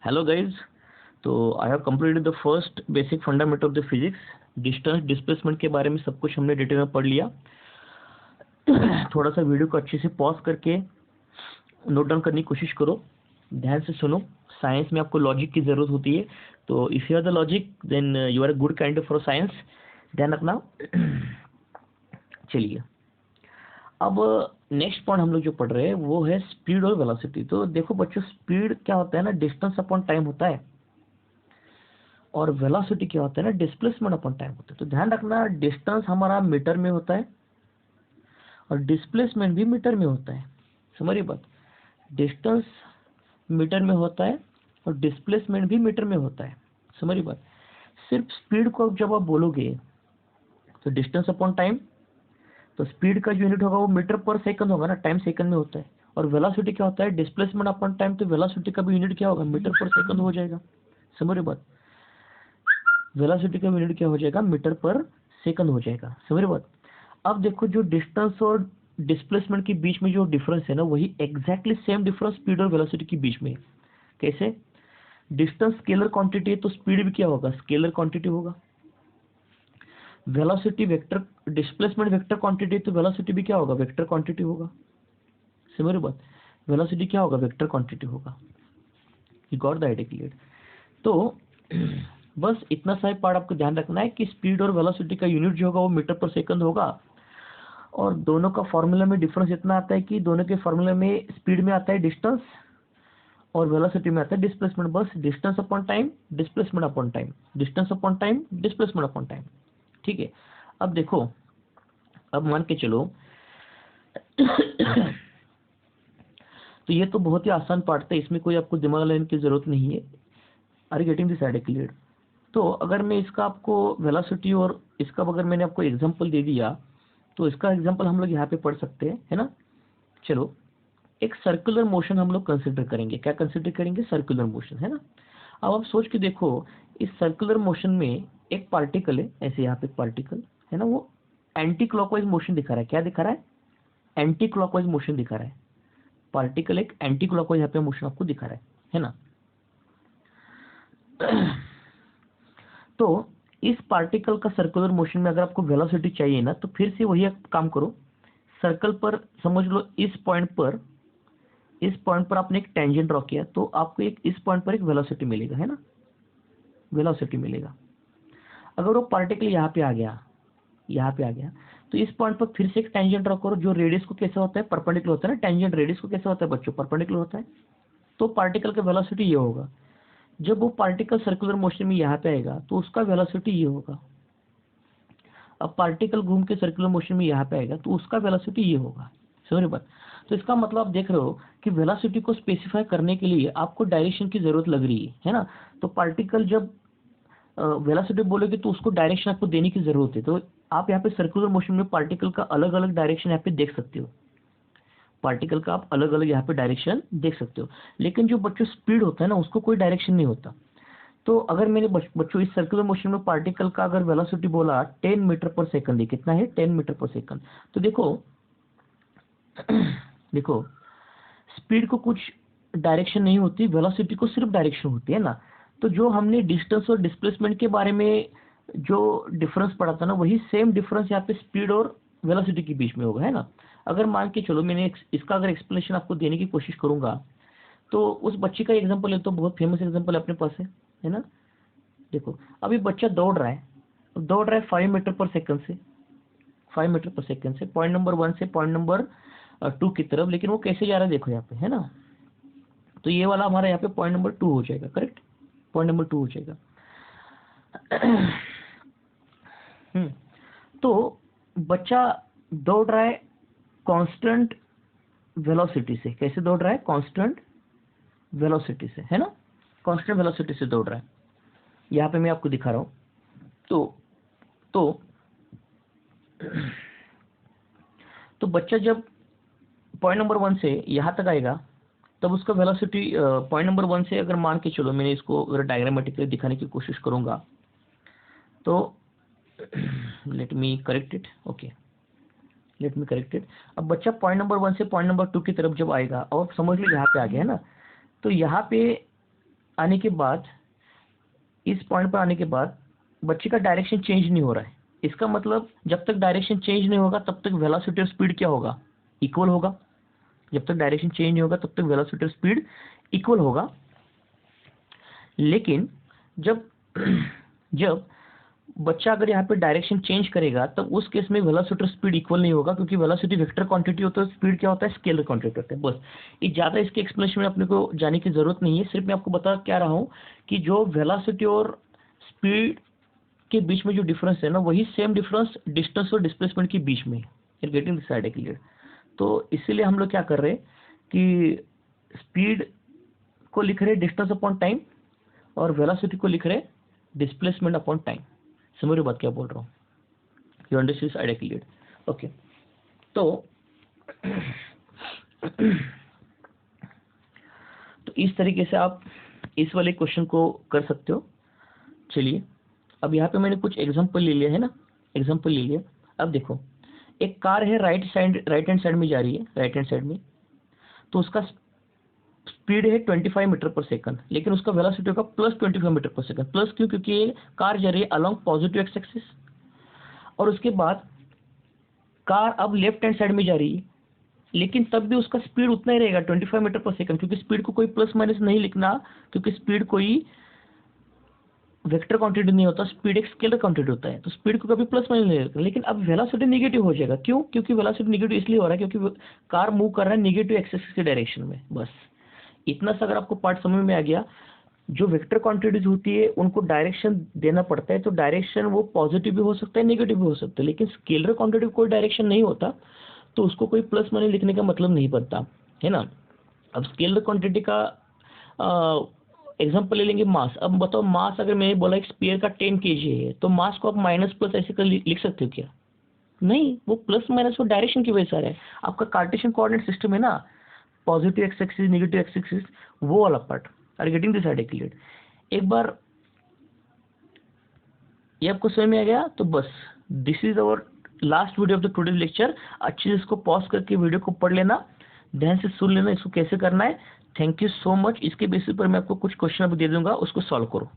Hello guys. तो I have completed the first basic fundamental of the physics. Distance displacement के बारे में सब कुछ हमने डिटेल में पढ़ लिया। थोड़ा सा वीडियो को अच्छे से पॉज करके नोट डाउन करने की कोशिश करो, ध्यान से सुनो। साइंस में आपको लॉजिक की ज़रूरत होती है, तो if you are the logic then you are a good kind for science. ध्यान रखना। चलिए, अब नेक्स्ट पॉइंट हम लोग जो पढ़ रहे हैं वो है स्पीड और वेलोसिटी। तो देखो बच्चों, स्पीड क्या होता है ना, डिस्टेंस अपॉन टाइम होता है, और वेलोसिटी क्या होता है ना, डिस्प्लेसमेंट अपॉन टाइम होता है। तो ध्यान रखना, डिस्टेंस हमारा मीटर में होता है और डिस्प्लेसमेंट भी मीटर में होता है। समझिए बात, डिस्टेंस मीटर में होता है और डिस्प्लेसमेंट भी मीटर में होता है। समझिए बात। सिर्फ स्पीड को जब आप बोलोगे तो डिस्टेंस अपॉन टाइम, तो स्पीड का जो यूनिट होगा वो मीटर पर सेकंड होगा ना, टाइम सेकंड में होता है। और वेलोसिटी क्या होता है, डिस्प्लेसमेंट अपॉन टाइम, तो वेलोसिटी का भी यूनिट क्या होगा, मीटर पर सेकंड हो जाएगा। समझ रहे बात, वेलोसिटी का यूनिट क्या हो जाएगा, मीटर पर सेकंड हो जाएगा। समझ रहे बात। अब देखो, जो डिस्टेंस और डिस्प्लेसमेंट के बीच में जो डिफरेंस है ना, वही एग्जैक्टली सेम डिफरेंस स्पीड और वेलोसिटी के बीच में है। कैसे? डिस्टेंस स्केलर क्वांटिटी है तो स्पीड भी क्या होगा, स्केलर क्वांटिटी होगा। Velocity vector, displacement vector quantity, तो वेलोसिटी भी क्या होगा, वेक्टर क्वांटिटी होगा। समझ रहे बात, वेलोसिटी क्या होगा, वेक्टर क्वांटिटी होगा। You got the idea clear? तो बस इतना सा पार्ट आपको ध्यान रखना है कि स्पीड और वेलोसिटी का यूनिट जो होगा वो मीटर पर सेकंड होगा, और दोनों का फॉर्मूला में डिफरेंस इतना आता है कि दोनों के फॉर्मूला में स्पीड में आता है डिस्टेंस और वेलोसिटी में आता है डिस्प्लेसमेंट। बस distance upon time, displacement upon time, distance upon time, displacement upon time. ठीक है। अब देखो, अब मान के चलो तो ये तो बहुत ही आसान पार्ट था, इसमें कोई आपको दिमाग लगाने की जरूरत नहीं है। Are you getting this idea clear? तो अगर मैं इसका आपको वेलोसिटी और इसका अगर मैंने आपको एग्जांपल दे दिया, तो इसका एग्जांपल हम लोग यहाँ पे पढ़ सकते हैं, है ना। चलो, एक सर्कुलर मोशन हम लोग कंसिडर करेंगे। क्या कंसिडर करेंगे, सर्कुलर मोशन, है ना। अब आप सोच के देखो, इस सर्कुलर मोशन में एक पार्टिकल है, ऐसे यहाँ पे पार्टिकल है ना, वो एंटी क्लॉकवाइज मोशन दिखा रहा है। क्या दिखा रहा है, एंटी क्लॉकवाइज मोशन दिखा रहा है। पार्टिकल एक एंटी क्लॉकवाइज यहाँ पे मोशन आपको दिखा रहा है ना। तो इस पार्टिकल का सर्कुलर मोशन में अगर आपको वेलोसिटी चाहिए ना, तो फिर से वही काम करो। सर्कल पर समझ लो, इस पॉइंट पर आपने एक टेंजेंट ड्रॉ किया, तो आपको एक इस पॉइंट पर एक वेलोसिटी मिलेगा, है ना, वेलोसिटी मिलेगा। अगर वो पार्टिकल यहाँ पे आ गया, यहाँ पे आ गया, तो इस पॉइंट पर फिर से एक टेंजेंट ड्रॉ करो, जो रेडियस को कैसा होता है, परपेंडिकुलर होता है ना। टेंजेंट रेडियस को कैसा होता है बच्चों, परपेंडिकुलर होता है। तो पार्टिकल का वेलोसिटी ये होगा। जब वो पार्टिकल सर्कुलर मोशन में यहाँ पे आएगा तो उसका वेलोसिटी ये होगा। अब पार्टिकल घूम के सर्कुलर मोशन में यहाँ पे आएगा तो उसका वेलोसिटी ये होगा। समझ रहे बात। तो इसका मतलब आप देख रहे हो कि वेलोसिटी को स्पेसिफाई करने के लिए आपको डायरेक्शन की जरूरत लग रही है ना। तो पार्टिकल जब वेलोसिटी बोलोगे तो उसको डायरेक्शन आपको देने की जरूरत है। तो आप यहाँ पे सर्कुलर मोशन में पार्टिकल का अलग अलग डायरेक्शन यहाँ पे देख सकते हो। पार्टिकल का आप अलग अलग यहाँ पे डायरेक्शन देख सकते हो। लेकिन जो बच्चों स्पीड होता है ना, उसको कोई डायरेक्शन नहीं होता। तो अगर मैंने बच्चों इस सर्कुलर मोशन में पार्टिकल का अगर वेलोसिटी बोला 10 मीटर पर सेकंड है, कितना है, 10 मीटर पर सेकंड। तो देखो देखो, स्पीड को कुछ डायरेक्शन नहीं होती, वेलोसिटी को सिर्फ डायरेक्शन होती है ना। तो जो हमने डिस्टेंस और डिस्प्लेसमेंट के बारे में जो डिफरेंस पढ़ा था ना, वही सेम डिफरेंस यहाँ पे स्पीड और वेलोसिटी के बीच में होगा, है ना। अगर मान के चलो मैंने इसका अगर एक्सप्लेनेशन आपको देने की कोशिश करूंगा, तो उस बच्चे का एग्जांपल है, तो बहुत फेमस एग्जांपल अपने पास है ना। देखो, अभी बच्चा दौड़ रहा है, दौड़ रहा है 5 मीटर पर सेकंड से, 5 मीटर पर सेकंड से पॉइंट नंबर 1 से पॉइंट नंबर 2 की तरफ। लेकिन वो कैसे जा रहा है देखो यहाँ पे, है ना। तो ये वाला हमारा यहाँ पे पॉइंट नंबर 2 हो जाएगा, करेक्ट, पॉइंट नंबर 2 हो जाएगा। तो बच्चा दौड़ रहा है कांस्टेंट वेलोसिटी से। कैसे दौड़ रहा है, कांस्टेंट वेलोसिटी से, है ना, कांस्टेंट वेलोसिटी से दौड़ रहा है। यहाँ पे मैं आपको दिखा रहा हूँ। तो तो बच्चा जब पॉइंट नंबर 1 से यहाँ तक आएगा, तब उसका वेलोसिटी पॉइंट नंबर 1 से अगर मान के चलो, मैंने इसको अगर डायग्रामेटिकली दिखाने की कोशिश करूंगा, तो let me correct it, okay, let me correct it. अब बच्चा पॉइंट नंबर 1 से पॉइंट नंबर 2 की तरफ जब आएगा, और समझ लो यहाँ पे आ गया है ना, तो यहाँ पे आने के बाद, इस पॉइंट पर आने के बाद बच्चे का डायरेक्शन चेंज नहीं हो रहा है। इसका मतलब जब तक डायरेक्शन चेंज नहीं होगा तब तक वेलोसिटी और स्पीड क्या होगा, इक्वल होगा। जब तक डायरेक्शन चेंज नहीं होगा तब तक वेलोसिटी और स्पीड इक्वल होगा। लेकिन जब जब बच्चा अगर यहाँ पे डायरेक्शन चेंज करेगा तब उस केस में वेलोसिटी और स्पीड इक्वल नहीं होगा, क्योंकि वेलोसिटी वेक्टर क्वांटिटी होता है, स्पीड क्या होता है, स्केलर क्वांटिटी होता है। बस ये ज़्यादा इसके एक्सप्लेनेशन में अपने को जाने की जरूरत नहीं है। सिर्फ मैं आपको बता क्या रहा हूँ कि जो वेलोसिटी और स्पीड के बीच में जो डिफरेंस है ना, वही सेम डिफरेंस डिस्टेंस और डिस्प्लेसमेंट के बीच में है। Getting this idea clear? तो इसीलिए हम लोग क्या कर रहे हैं कि स्पीड को लिख रहे डिस्टेंस अपॉन टाइम और वेलोसिटी को लिख रहे डिस्प्लेसमेंट अपॉन टाइम। समझ रहे बात क्या बोल रहा हूँ? You understand this idea clear? Okay. तो इस तरीके से आप इस वाले क्वेश्चन को कर सकते हो। चलिए, अब यहाँ पे मैंने कुछ एग्जांपल ले लिया है ना, एग्जांपल ले लिया। अब देखो, एक कार है, राइट हैंड साइड में जा रही है, राइट हैंड साइड में, तो उसका स्पीड है 25 मीटर पर सेकंड, लेकिन उसका वेलोसिटी होगा +25 मीटर पर सेकंड। प्लस क्यों? क्योंकि ये कार जा रही है अलोंग पॉजिटिव एक्स एक्सिस। और उसके बाद कार अब लेफ्ट हैंड साइड में जा रही है, लेकिन तब भी उसका स्पीड उतना ही रहेगा 25 मीटर पर सेकंड, क्योंकि स्पीड को कोई प्लस माइनस नहीं लिखना, क्योंकि स्पीड कोई वेक्टर क्वांटिटी नहीं होता, स्पीड एक स्केलर क्वांटिटी होता है, तो स्पीड को कभी प्लस माइनस नहीं लिखना। लेकिन अब वेलोसिटी नेगेटिव हो जाएगा। क्यों? क्योंकि वेलोसिटी नेगेटिव इसलिए हो रहा है क्योंकि कार मूव कर रहा है नेगेटिव एक्सिस के डायरेक्शन में। बस इतना सा अगर आपको पार्ट समझ में आ गया, जो वेक्टर क्वांटिटीज होती है उनको डायरेक्शन देना पड़ता है, तो डायरेक्शन वो पॉजिटिव भी हो सकता है, नेगेटिव भी हो सकता है। लेकिन स्केलर क्वांटिटी कोई डायरेक्शन नहीं होता, तो उसको कोई प्लस माइनस लिखने का मतलब नहीं बनता है ना। अब स्केलर क्वांटिटी का एग्जांपल ले लेंगे मास। अब बताओ, मास अगर मैंने बोला एक स्फीयर का 10 kg है, तो मास को आप माइनस प्लस ऐसे कर लिख सकते हो क्या? नहीं, वो प्लस माइनस वो डायरेक्शन की वजह से आ रहा है। आपका कार्टेशियन कोऑर्डिनेट सिस्टम है ना, positive X axis, negative X axis, वो वाला part. Are getting this idea clear? एक बार ये आपको समझ में आ गया तो बस, this is our last video of the today's lecture. अच्छे से इसको पॉज करके वीडियो को पढ़ लेना, ध्यान से सुन लेना इसको कैसे करना है। Thank you so much. इसके बेसिस पर मैं आपको कुछ क्वेश्चन अभी दे दूंगा, उसको सॉल्व करो।